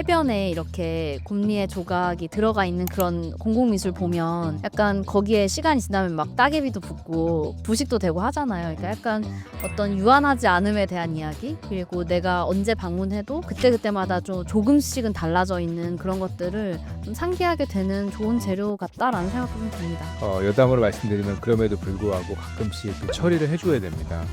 해변에 이렇게 곰리의 조각이 들어가 있는 그런 공공미술 보면 약간 거기에 시간이 지나면 막 따개비도 붙고 부식도 되고 하잖아요. 그러니까 약간 어떤 유한하지 않음에 대한 이야기, 그리고 내가 언제 방문해도 그때그때마다 좀 조금씩은 달라져 있는 그런 것들을 좀 상기하게 되는 좋은 재료 같다라는 생각도 좀 듭니다. 여담으로 말씀드리면 그럼에도 불구하고 가끔씩 그 처리를 해줘야 됩니다.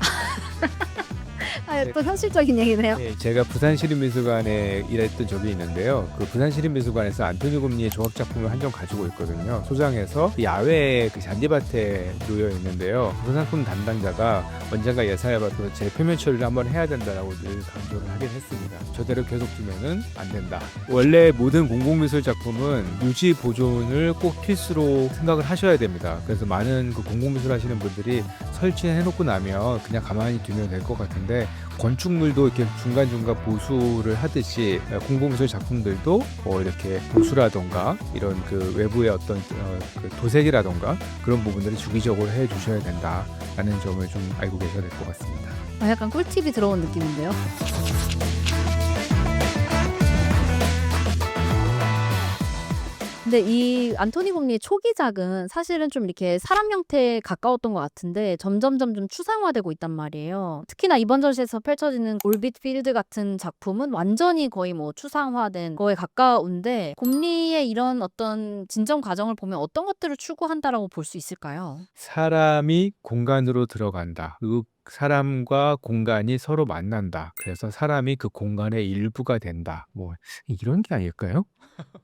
또 현실적인 얘기네요. 네, 제가 부산시립미술관에 일했던 적이 있는데요. 그 부산시립미술관에서 안토니 곰리의 조각 작품을 한 점 가지고 있거든요. 소장해서 야외에 그 잔디밭에 놓여 있는데요. 소장품 담당자가 언젠가 예산을 받고 제 표면 처리를 한번 해야 된다라고 늘 강조를 하긴 했습니다. 저대로 계속 두면은 안 된다. 원래 모든 공공미술 작품은 유지 보존을 꼭 필수로 생각을 하셔야 됩니다. 그래서 많은 그 공공미술 하시는 분들이 설치해놓고 나면 그냥 가만히 두면 될 것 같은데, 건축물도 이렇게 중간중간 보수를 하듯이 공공미술 작품들도 이렇게 보수라던가 이런 그 외부의 어떤 그 도색이라던가 그런 부분들을 주기적으로 해주셔야 된다라는 점을 좀 알고 계셔야 될 것 같습니다. 약간 꿀팁이 들어온 느낌인데요. 근데 이 안토니 곰리의 초기작은 사실은 좀 이렇게 사람 형태에 가까웠던 것 같은데 점점 좀 추상화되고 있단 말이에요. 특히나 이번 전시에서 펼쳐지는 올빗 필드 같은 작품은 완전히 거의 뭐 추상화된 거에 가까운데, 곰리의 이런 어떤 진정 과정을 보면 어떤 것들을 추구한다라고 볼 수 있을까요? 사람이 공간으로 들어간다. 그리고 사람과 공간이 서로 만난다. 그래서 사람이 그 공간의 일부가 된다. 뭐 이런 게 아닐까요?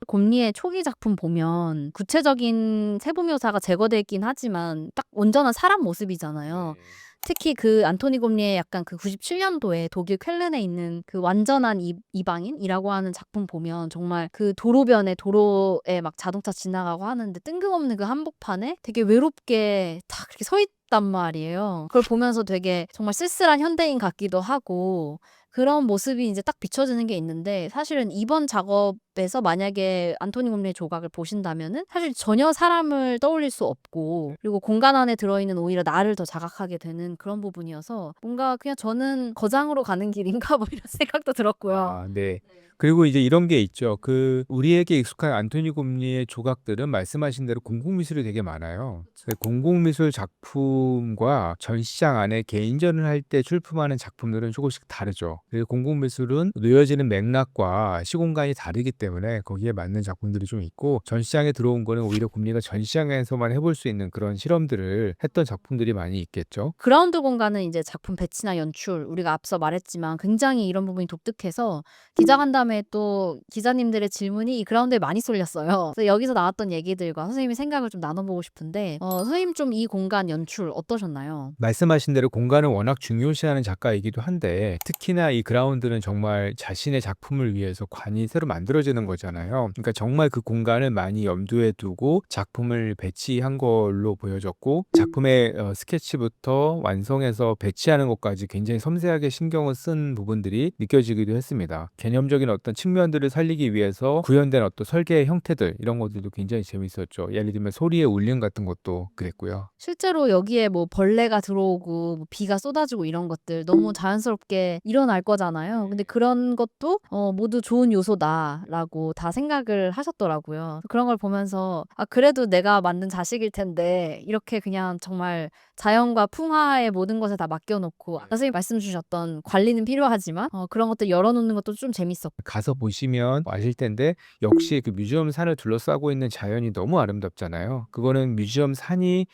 곰리의 초기 작품 보면 구체적인 세부 묘사가 제거돼 있긴 하지만 딱 온전한 사람 모습이잖아요. 특히 그 안토니 곰리의 약간 그 97년도에 독일 쾰른에 있는 그 완전한 이방인이라고 하는 작품 보면 정말 그 도로에 막 자동차 지나가고 하는데 뜬금없는 그 한복판에 되게 외롭게 딱 그렇게 서 있단 말이에요. 그걸 보면서 되게 정말 쓸쓸한 현대인 같기도 하고, 그런 모습이 이제 딱 비춰지는 게 있는데, 사실은 이번 작업에서 만약에 안토니 곰리의 조각을 보신다면은 사실 전혀 사람을 떠올릴 수 없고, 그리고 공간 안에 들어있는 오히려 나를 더 자각하게 되는 그런 부분이어서 뭔가 그냥 저는 거장으로 가는 길인가 뭐 이런 생각도 들었고요. 네. 그리고 이제 이런 게 있죠. 그 우리에게 익숙한 안토니 곰리의 조각들은 말씀하신 대로 공공미술이 되게 많아요. 그 공공미술 작품과 전시장 안에 개인전을 할 때 출품하는 작품들은 조금씩 다르죠. 그리고 공공미술은 놓여지는 맥락과 시공간이 다르기 때문에 거기에 맞는 작품들이 좀 있고, 전시장에 들어온 거는 오히려 곰리가 전시장에서만 해볼 수 있는 그런 실험들을 했던 작품들이 많이 있겠죠. 그라운드 공간은 이제 작품 배치나 연출, 우리가 앞서 말했지만 굉장히 이런 부분이 독특해서 기자간담회 또 기자님들의 질문이 이 그라운드에 많이 쏠렸어요. 그래서 여기서 나왔던 얘기들과 선생님의 생각을 좀 나눠보고 싶은데, 선생님 좀 이 공간 연출 어떠셨나요? 말씀하신 대로 공간을 워낙 중요시하는 작가이기도 한데, 특히나 이 그라운드는 정말 자신의 작품을 위해서 관이 새로 만들어지는 거잖아요. 그러니까 정말 그 공간을 많이 염두에 두고 작품을 배치한 걸로 보여졌고, 작품의 스케치부터 완성해서 배치하는 것까지 굉장히 섬세하게 신경을 쓴 부분들이 느껴지기도 했습니다. 개념적인 어떤 측면들을 살리기 위해서 구현된 어떤 설계의 형태들, 이런 것들도 굉장히 재밌었죠. 예를 들면 소리의 울림 같은 것도 그랬고요. 실제로 여기에 뭐 벌레가 들어오고 뭐 비가 쏟아지고 이런 것들 너무 자연스럽게 일어날 거잖아요. 근데 그런 것도 모두 좋은 요소다라고 다 생각을 하셨더라고요. 그런 걸 보면서 그래도 내가 만든 자식일 텐데 이렇게 그냥 정말 자연과 풍화의 모든 것에 다 맡겨놓고, 선생님 말씀 주셨던 관리는 필요하지만 그런 것들 열어놓는 것도 좀 재밌었고. 가서 보시면 아실 텐데, 역시 그 뮤지엄 산을 둘러싸고 있는 자연이 너무 아름답잖아요. 그거는 뮤지엄 산이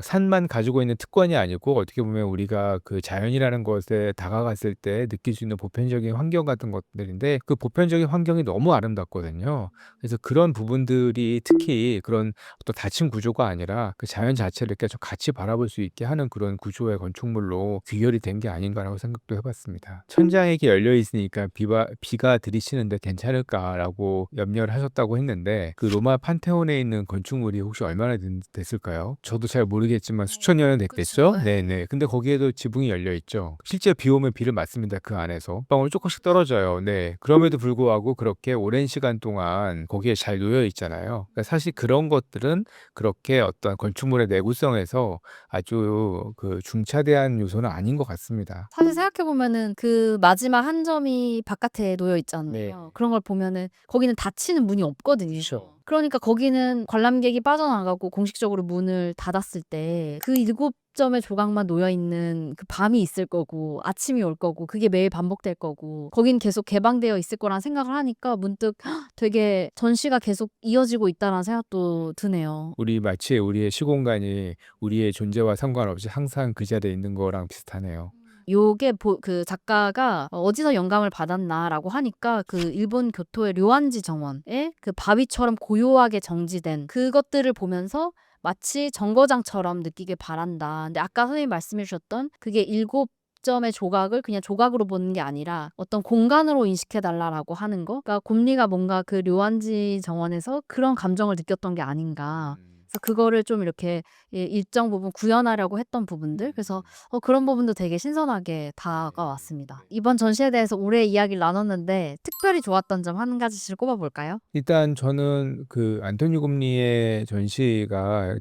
산만 가지고 있는 특권이 아니고, 어떻게 보면 우리가 그 자연이라는 것에 다가갔을 때 느낄 수 있는 보편적인 환경 같은 것들인데, 그 보편적인 환경이 너무 아름답거든요. 그래서 그런 부분들이 특히 그런 어떤 닫힌 구조가 아니라 그 자연 자체를 이렇게 좀 같이 바라볼 수 있게 하는 그런 구조의 건축물로 귀결이 된 게 아닌가라고 생각도 해봤습니다. 천장이 이렇게 열려 있으니까 비가 들이치는데 괜찮을까라고 염려를 하셨다고 했는데, 그 로마 판테온에 있는 건축물이 혹시 얼마나 됐을까요? 저도 잘 모르겠지만 수천 년은 됐겠죠? 그쵸. 네네. 근데 거기에도 지붕이 열려 있죠. 실제 비 오면 비를 맞습니다. 그 안에서. 방울 조금씩 떨어져요. 네. 그럼에도 불구하고 그렇게 오랜 시간 동안 거기에 잘 놓여 있잖아요. 그러니까 사실 그런 것들은 그렇게 어떤 건축물의 내구성에서 아주 그 중차대한 요소는 아닌 것 같습니다. 사실 생각해 보면은 그 마지막 한 점이 바깥에 놓여 있잖아요. 네. 그런 걸 보면은 거기는 닫히는 문이 없거든요. 그쵸. 그러니까 거기는 관람객이 빠져나가고 공식적으로 문을 닫았을 때 그 7점의 조각만 놓여 있는 그 밤이 있을 거고 아침이 올 거고 그게 매일 반복될 거고 거긴 계속 개방되어 있을 거란 생각을 하니까 문득 되게 전시가 계속 이어지고 있다라는 생각도 드네요. 마치 우리의 시공간이 우리의 존재와 상관없이 항상 그 자리에 있는 거랑 비슷하네요. 요게 그 작가가 어디서 영감을 받았나라고 하니까 그 일본 교토의 료안지 정원에 그 바위처럼 고요하게 정지된 그것들을 보면서 마치 정거장처럼 느끼길 바란다. 근데 아까 선생님이 말씀해 주셨던 그게 7점의 조각을 그냥 조각으로 보는 게 아니라 어떤 공간으로 인식해 달라라고 하는 거. 그러니까 곰리가 뭔가 그 료안지 정원에서 그런 감정을 느꼈던 게 아닌가. 그래서 그거를 좀 이렇게 일정 부분 구현하려고 했던 부분들. 그래서 그런 부분도 되게 신선하게 다가왔습니다. 이번 전시에 대해서 올해 이야기를 나눴는데 특별히 좋았던 점 한 가지씩 꼽아볼까요? 일단 저는 그 안토니 곰리의 전시가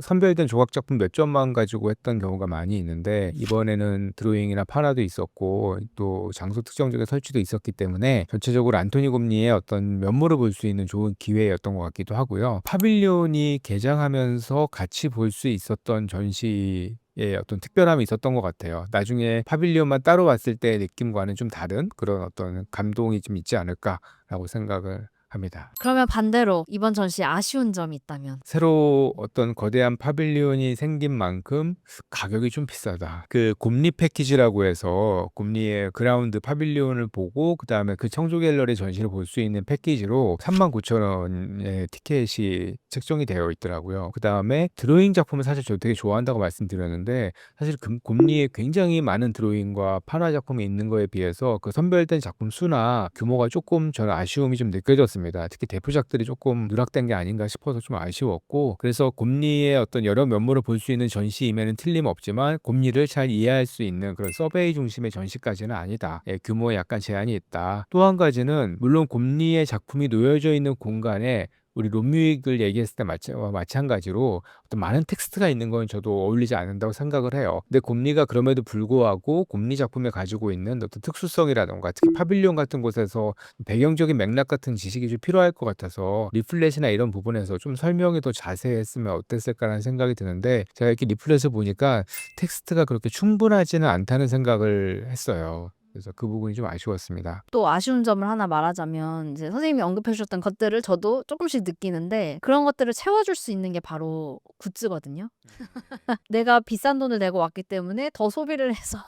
선별된 조각 작품 몇 점만 가지고 했던 경우가 많이 있는데 이번에는 드로잉이나 판화도 있었고 또 장소 특정적인 설치도 있었기 때문에 전체적으로 안토니 곰리의 어떤 면모를 볼 수 있는 좋은 기회였던 것 같기도 하고요. 파빌리온이 개장하면서 같이 볼 수 있었던 전시 어떤 특별함이 있었던 것 같아요. 나중에 파빌리온만 따로 왔을 때의 느낌과는 좀 다른 그런 어떤 감동이 좀 있지 않을까라고 생각을 합니다. 그러면 반대로 이번 전시에 아쉬운 점이 있다면? 새로 어떤 거대한 파빌리온이 생긴 만큼 가격이 좀 비싸다. 그 곰리 패키지라고 해서 곰리의 그라운드 파빌리온을 보고 그다음에 그 청조 갤러리 전시를 볼 수 있는 패키지로 39,000원의 티켓이 책정이 되어 있더라고요. 그다음에 드로잉 작품을 사실 저 되게 좋아한다고 말씀드렸는데 사실 곰리에 굉장히 많은 드로잉과 판화 작품이 있는 거에 비해서 그 선별된 작품 수나 규모가 조금 저는 아쉬움이 좀 느껴졌습니다. 특히 대표작들이 조금 누락된 게 아닌가 싶어서 좀 아쉬웠고 그래서 곰리의 어떤 여러 면모를 볼 수 있는 전시임에는 틀림없지만 곰리를 잘 이해할 수 있는 그런 서베이 중심의 전시까지는 아니다. 규모에 약간 제한이 있다. 또 한 가지는 물론 곰리의 작품이 놓여져 있는 공간에 우리 롬뮤익을 얘기했을 때 마찬가지로 어떤 많은 텍스트가 있는 건 저도 어울리지 않는다고 생각을 해요. 근데 곰리가 그럼에도 불구하고 곰리 작품에 가지고 있는 어떤 특수성이라던가 특히 파빌리온 같은 곳에서 배경적인 맥락 같은 지식이 좀 필요할 것 같아서 리플렛이나 이런 부분에서 좀 설명이 더 자세했으면 어땠을까라는 생각이 드는데 제가 이렇게 리플렛을 보니까 텍스트가 그렇게 충분하지는 않다는 생각을 했어요. 그래서 그 부분이 좀 아쉬웠습니다. 또 아쉬운 점을 하나 말하자면 이제 선생님이 언급해 주셨던 것들을 저도 조금씩 느끼는데 그런 것들을 채워줄 수 있는 게 바로 굿즈거든요. 내가 비싼 돈을 내고 왔기 때문에 더 소비를 해서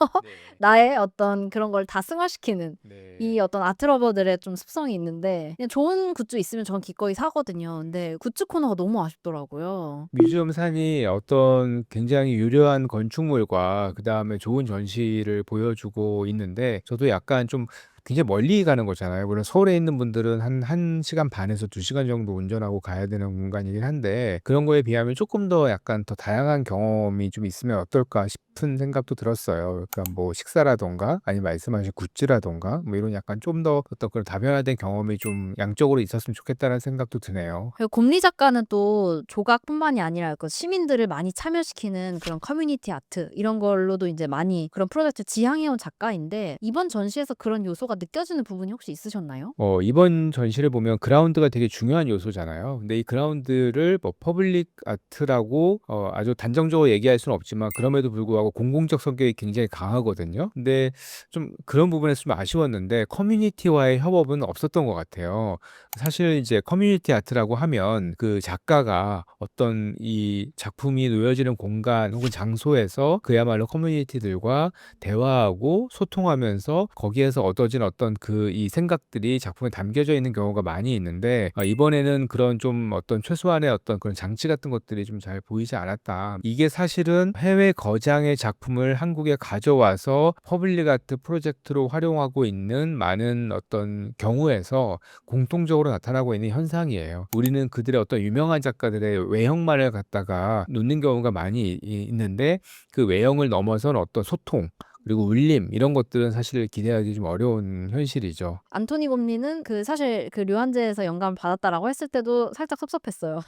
나의 어떤 그런 걸 다 승화시키는 이 어떤 아트러버들의 좀 습성이 있는데 그냥 좋은 굿즈 있으면 전 기꺼이 사거든요. 근데 굿즈 코너가 너무 아쉽더라고요. 뮤지엄 산이 어떤 굉장히 유려한 건축물과 그다음에 좋은 전시를 보여주고 있는데 저도 약간 좀 굉장히 멀리 가는 거잖아요. 물론 서울에 있는 분들은 한 1시간 반에서 2시간 정도 운전하고 가야 되는 공간이긴 한데 그런 거에 비하면 조금 더 약간 더 다양한 경험이 좀 있으면 어떨까 싶은 생각도 들었어요. 그러니까 뭐 식사라던가 아니면 말씀하신 굿즈라던가 뭐 이런 약간 좀 더 어떤 그런 다변화된 경험이 좀 양적으로 있었으면 좋겠다는 생각도 드네요. 그리고 곰리 작가는 또 조각뿐만이 아니라 그 시민들을 많이 참여시키는 그런 커뮤니티 아트 이런 걸로도 이제 많이 그런 프로젝트 지향해온 작가인데 이번 전시에서 그런 요소가 느껴지는 부분이 혹시 있으셨나요? 이번 전시를 보면 그라운드가 되게 중요한 요소잖아요. 근데 이 그라운드를 뭐 퍼블릭 아트라고 아주 단정적으로 얘기할 수는 없지만 그럼에도 불구하고 공공적 성격이 굉장히 강하거든요. 근데 좀 그런 부분에서 좀 아쉬웠는데 커뮤니티와의 협업은 없었던 것 같아요. 사실 이제 커뮤니티 아트라고 하면 그 작가가 어떤 이 작품이 놓여지는 공간 혹은 장소에서 그야말로 커뮤니티들과 대화하고 소통하면서 거기에서 얻어진 어떤 이 생각들이 작품에 담겨져 있는 경우가 많이 있는데 이번에는 그런 좀 어떤 최소한의 어떤 그런 장치 같은 것들이 좀 잘 보이지 않았다. 이게 사실은 해외 거장의 작품을 한국에 가져와서 퍼블릭 아트 프로젝트로 활용하고 있는 많은 어떤 경우에서 공통적으로 나타나고 있는 현상이에요. 우리는 그들의 어떤 유명한 작가들의 외형만을 갖다가 놓는 경우가 많이 있는데 그 외형을 넘어선 어떤 소통 그리고 울림 이런 것들은 사실 기대하기 좀 어려운 현실이죠. 안토니 곰리는 사실 류한제에서 영감을 받았다라고 했을 때도 살짝 섭섭했어요.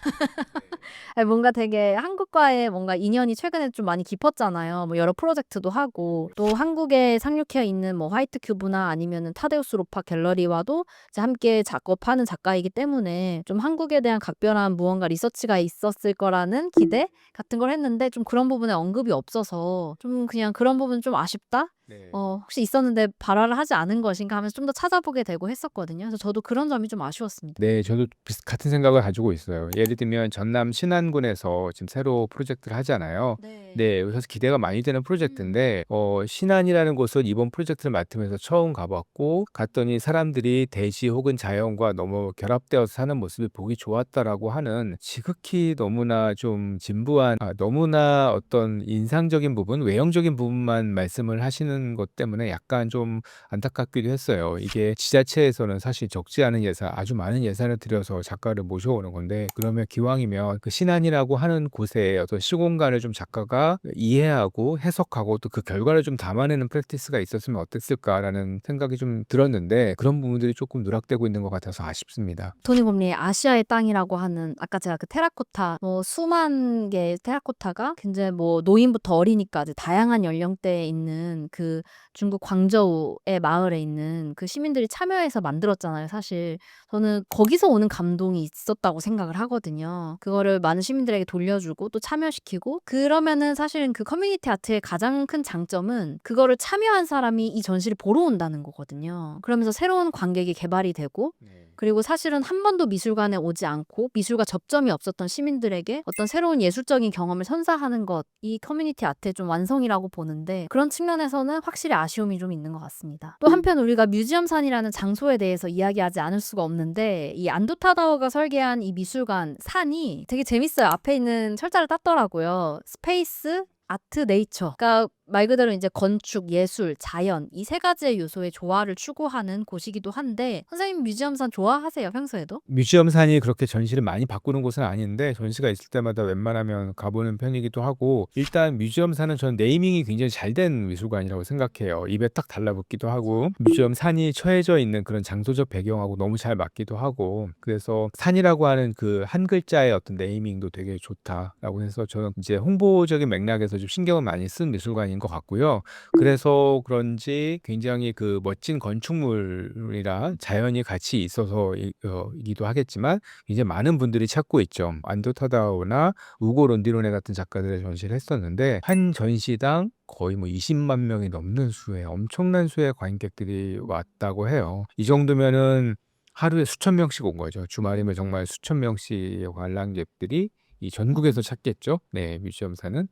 아니, 뭔가 되게 한국과의 뭔가 인연이 최근에 좀 많이 깊었잖아요. 뭐 여러 프로젝트도 하고 또 한국에 상륙해 있는 뭐 화이트 큐브나 아니면은 타데우스 로파 갤러리와도 이제 함께 작업하는 작가이기 때문에 좀 한국에 대한 각별한 무언가 리서치가 있었을 거라는 기대 같은 걸 했는데 좀 그런 부분에 언급이 없어서 좀 그냥 그런 부분 좀 아쉽다? 네. 혹시 있었는데 발화를 하지 않은 것인가 하면서 좀 더 찾아보게 되고 했었거든요. 그래서 저도 그런 점이 좀 아쉬웠습니다. 네, 저도 같은 생각을 가지고 있어요. 예를 들면 전남 신안군에서 지금 새로 프로젝트를 하잖아요. 네, 그래서 기대가 많이 되는 프로젝트인데 신안이라는 곳은 이번 프로젝트를 맡으면서 처음 가봤고 갔더니 사람들이 대지 혹은 자연과 너무 결합되어서 사는 모습이 보기 좋았다라고 하는 지극히 너무나 좀 진부한 너무나 어떤 인상적인 부분, 외형적인 부분만 말씀을 하시는 것 때문에 약간 좀 안타깝기도 했어요. 이게 지자체에서는 사실 적지 않은 예산, 아주 많은 예산을 들여서 작가를 모셔오는 건데 그러면 기왕이면 그 신안이라고 하는 곳의 어떤 시공간을 좀 작가가 이해하고 해석하고 또 그 결과를 좀 담아내는 프랙티스가 있었으면 어땠을까라는 생각이 좀 들었는데 그런 부분들이 조금 누락되고 있는 것 같아서 아쉽습니다. 토니 곰리의 아시아의 땅이라고 하는 아까 제가 그 테라코타 뭐 수만 개의 테라코타가 굉장히 뭐 노인부터 어린이까지 다양한 연령대에 있는 그 중국 광저우의 마을에 있는 그 시민들이 참여해서 만들었잖아요. 사실 저는 거기서 오는 감동이 있었다고 생각을 하거든요. 그거를 많은 시민들에게 돌려주고 또 참여시키고 그러면은 사실은 그 커뮤니티 아트의 가장 큰 장점은 그거를 참여한 사람이 이 전시를 보러 온다는 거거든요. 그러면서 새로운 관객이 개발이 되고 그리고 사실은 한 번도 미술관에 오지 않고 미술과 접점이 없었던 시민들에게 어떤 새로운 예술적인 경험을 선사하는 것, 이 커뮤니티 아트의 좀 완성이라고 보는데 그런 측면에서는 확실히 아쉬움이 좀 있는 것 같습니다. 또 한편 우리가 뮤지엄산이라는 장소에 대해서 이야기하지 않을 수가 없는데 이 안도 타다오가 설계한 이 미술관 산이 되게 재밌어요. 앞에 있는 철자를 땄더라고요. 스페이스 아트 네이처. 그러니까 말 그대로 이제 건축, 예술, 자연 이 세 가지의 요소의 조화를 추구하는 곳이기도 한데 선생님 뮤지엄산 좋아하세요, 평소에도? 뮤지엄산이 그렇게 전시를 많이 바꾸는 곳은 아닌데 전시가 있을 때마다 웬만하면 가보는 편이기도 하고 일단 뮤지엄산은 전 네이밍이 굉장히 잘 된 미술관이라고 생각해요. 입에 딱 달라붙기도 하고 뮤지엄산이 처해져 있는 그런 장소적 배경하고 너무 잘 맞기도 하고 그래서 산이라고 하는 그 한 글자의 어떤 네이밍도 되게 좋다라고 해서 저는 이제 홍보적인 맥락에서 좀 신경을 많이 쓴 미술관인 것 같고요. 그래서 그런지 굉장히 그 멋진 건축물이랑 자연이 같이 있어서이기도 하겠지만 이제 많은 분들이 찾고 있죠. 안도 타다오나 우고 론디로네 같은 작가들의 전시를 했었는데 한 전시당 거의 뭐 20만 명이 넘는 수의 엄청난 수의 관객들이 왔다고 해요. 이 정도면은 하루에 수천 명씩 온 거죠. 주말이면 정말 수천 명씩의 관람객들이 이 전국에서 찾겠죠. 네, 뮤지엄사는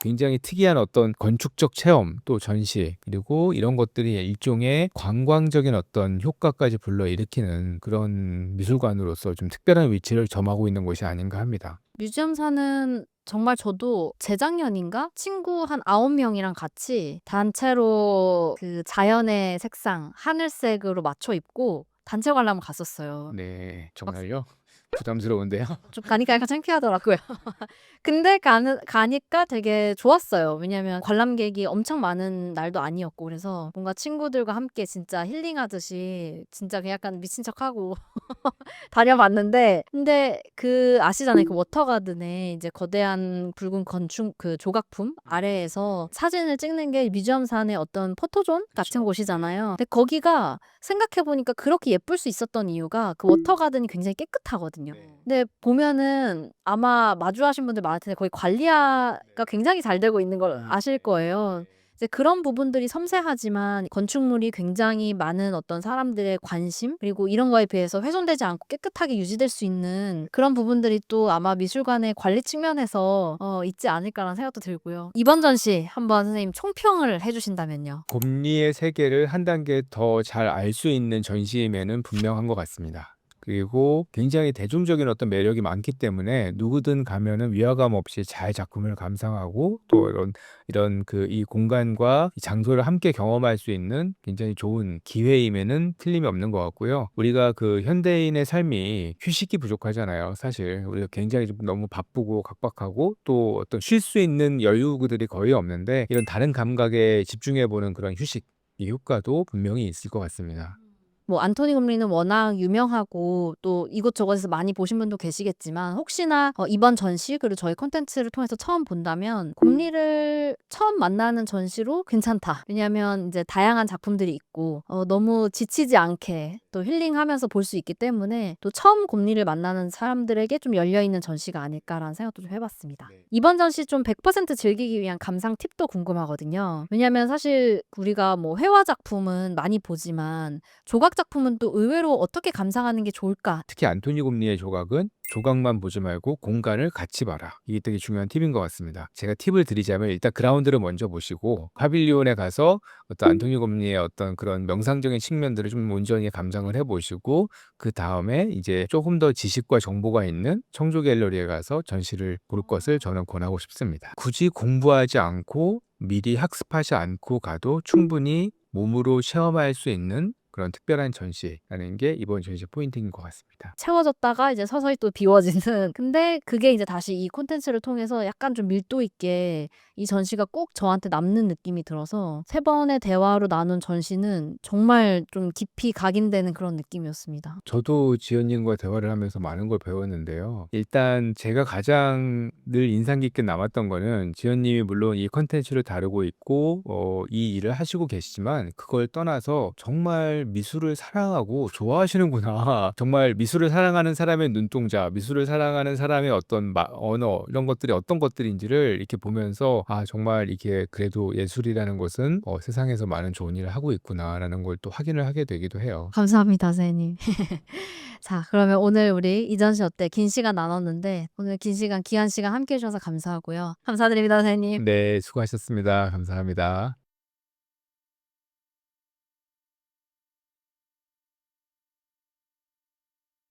굉장히 특이한 어떤 건축적 체험, 또 전시 그리고 이런 것들이 일종의 관광적인 어떤 효과까지 불러일으키는 그런 미술관으로서 좀 특별한 위치를 점하고 있는 곳이 아닌가 합니다. 뮤지엄사는 정말 저도 재작년인가 친구 한 9명이랑 같이 단체로 그 자연의 색상 하늘색으로 맞춰 입고 단체 관람을 갔었어요. 네, 정말요? 부담스러운데요. 좀 가니까 약간 창피하더라고요. 근데 가니까 되게 좋았어요. 왜냐면 관람객이 엄청 많은 날도 아니었고 그래서 뭔가 친구들과 함께 진짜 힐링하듯이 진짜 그냥 약간 미친 척하고 다녀봤는데 근데 그 아시잖아요. 그 워터가든에 이제 거대한 붉은 건축 그 조각품 아래에서 사진을 찍는 게 뮤지엄산의 어떤 포토존 같은 곳이잖아요. 근데 거기가 생각해보니까 그렇게 예쁠 수 있었던 이유가 그 워터가든이 굉장히 깨끗하거든요. 근데 보면은 아마 마주하신 분들 많을 텐데 거기 관리가 굉장히 잘 되고 있는 걸 아실 거예요. 이제 그런 부분들이 섬세하지만 건축물이 굉장히 많은 어떤 사람들의 관심 그리고 이런 거에 비해서 훼손되지 않고 깨끗하게 유지될 수 있는 그런 부분들이 또 아마 미술관의 관리 측면에서 있지 않을까라는 생각도 들고요. 이번 전시 한번 선생님 총평을 해주신다면요. 곰리의 세계를 한 단계 더 잘 알 수 있는 전시임에는 분명한 것 같습니다. 그리고 굉장히 대중적인 어떤 매력이 많기 때문에 누구든 가면은 위화감 없이 잘 작품을 감상하고 또 이런 그 이 공간과 이 장소를 함께 경험할 수 있는 굉장히 좋은 기회임에는 틀림이 없는 것 같고요. 우리가 그 현대인의 삶이 휴식이 부족하잖아요. 사실 우리가 굉장히 좀 너무 바쁘고 각박하고 또 어떤 쉴 수 있는 여유들이 거의 없는데 이런 다른 감각에 집중해 보는 그런 휴식 이 효과도 분명히 있을 것 같습니다. 뭐 안토니 곰리는 워낙 유명하고 또 이곳저곳에서 많이 보신 분도 계시겠지만 혹시나 이번 전시 그리고 저희 콘텐츠를 통해서 처음 본다면 곰리를 처음 만나는 전시로 괜찮다. 왜냐하면 이제 다양한 작품들이 있고 너무 지치지 않게 또 힐링하면서 볼 수 있기 때문에 또 처음 곰리를 만나는 사람들에게 좀 열려있는 전시가 아닐까라는 생각도 좀 해봤습니다. 네. 이번 전시 좀 100% 즐기기 위한 감상 팁도 궁금하거든요. 왜냐하면 사실 우리가 뭐 회화 작품은 많이 보지만 조각 작품은 또 의외로 어떻게 감상하는 게 좋을까? 특히 안토니 곰리의 조각은 조각만 보지 말고 공간을 같이 봐라. 이게 되게 중요한 팁인 것 같습니다. 제가 팁을 드리자면 일단 그라운드를 먼저 보시고 파빌리온에 가서 어떤 안토니 곰리의 어떤 그런 명상적인 측면들을 좀 온전히 감상을 해보시고 그 다음에 이제 조금 더 지식과 정보가 있는 청조 갤러리에 가서 전시를 볼 것을 저는 권하고 싶습니다. 굳이 공부하지 않고 미리 학습하지 않고 가도 충분히 몸으로 체험할 수 있는 그런 특별한 전시라는 게 이번 전시 포인트인 것 같습니다. 채워졌다가 이제 서서히 또 비워지는 근데 그게 이제 다시 이 콘텐츠를 통해서 약간 좀 밀도 있게 이 전시가 꼭 저한테 남는 느낌이 들어서 세 번의 대화로 나눈 전시는 정말 좀 깊이 각인되는 그런 느낌이었습니다. 저도 지연님과 대화를 하면서 많은 걸 배웠는데요. 일단 제가 가장 늘 인상 깊게 남았던 거는 지연님이 물론 이 컨텐츠를 다루고 있고 이 일을 하시고 계시지만 그걸 떠나서 정말 미술을 사랑하고 좋아하시는구나. 정말 미술을 사랑하는 사람의 눈동자, 미술을 사랑하는 사람의 어떤 언어 이런 것들이 어떤 것들인지를 이렇게 보면서 아 정말 이게 그래도 예술이라는 것은 세상에서 많은 좋은 일을 하고 있구나라는 걸 또 확인을 하게 되기도 해요. 감사합니다, 선생님. 자, 그러면 오늘 우리 이 전시 어때? 긴 시간 나눴는데 오늘 긴 시간, 귀한 시간 함께 해주셔서 감사하고요. 감사드립니다, 선생님. 네, 수고하셨습니다. 감사합니다.